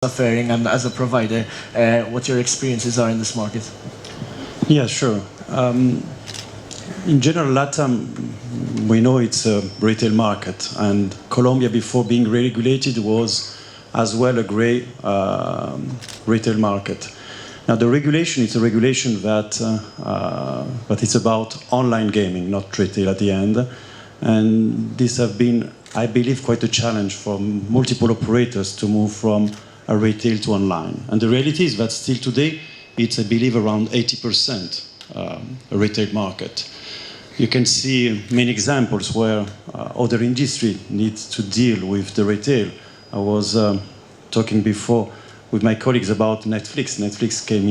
faring, and as a provider, what your experiences are in this market. Yeah, sure. In general, Latam, we know it's a retail market, and Colombia, before being regulated, was as well a great retail market. Now, the regulation is a regulation that it's about online gaming, not retail at the end. And this has been, I believe, quite a challenge for multiple operators to move from a retail to online. And the reality is that still today, it's, I believe, around 80% a retail market. You can see many examples where other industry needs to deal with the retail. I was talking before with my colleagues about Netflix. Netflix came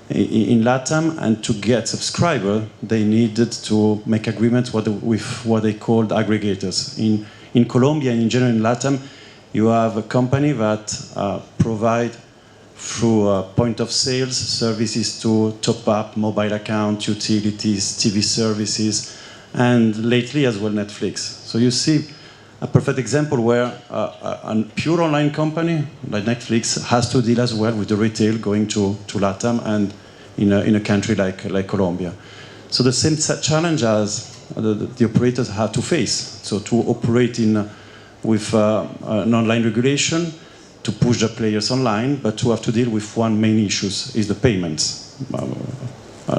in Latam, and to get subscribers, they needed to make agreements with what they called aggregators. In Colombia and in general in Latam, you have a company that provide through point of sales services to top up mobile account, utilities, TV services, and lately as well Netflix. So you see a perfect example where a pure online company like Netflix has to deal as well with the retail going to Latam and in a country like Colombia. So the same challenge as the operators have to face. So to operate with an online regulation, to push the players online, but to have to deal with one main issue is the payments.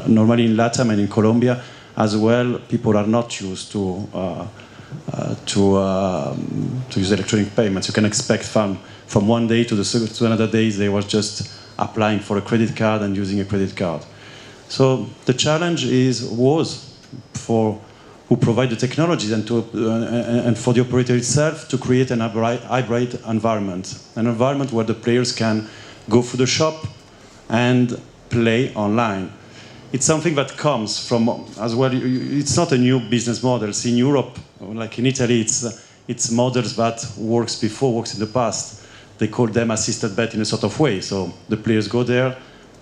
Normally in Latam and in Colombia as well, people are not used to use electronic payments. You can expect from one day to another day, they were just applying for a credit card and using a credit card. So the challenge was for who provide the technologies and for the operator itself to create an hybrid environment, an environment where the players can go through the shop and play online. It's something that comes from, as well, it's not a new business model. In Europe, like in Italy, it's models that works in the past. They call them assisted bet in a sort of way. So the players go there,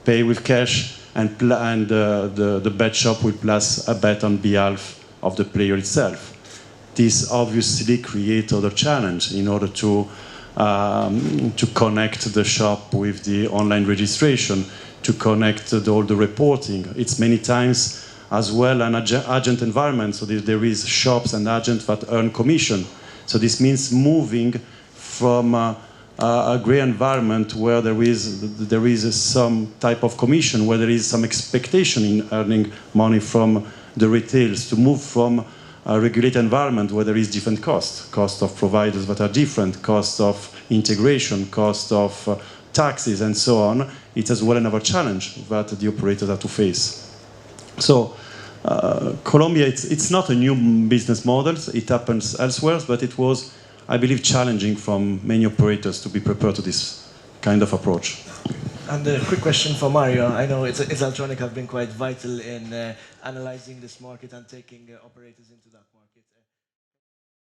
pay with cash, and the bet shop will place a bet on behalf of the player itself. This obviously creates other challenge in order to connect the shop with the online registration, to connect all the reporting. It's many times as well an agent environment, so there is shops and agents that earn commission. So this means moving from a gray environment where there is some type of commission, where there is some expectation in earning money from the retails, to move from a regulated environment where there is different cost of providers that are different, cost of integration, cost of taxes, and so on. It's as well another challenge that the operators have to face. So Colombia, it's not a new business model. It happens elsewhere, but it was, I believe, challenging from many operators to be prepared to this kind of approach. And a quick question for Mario. I know Isaltronic have been quite vital in analyzing this market and taking operators into that market.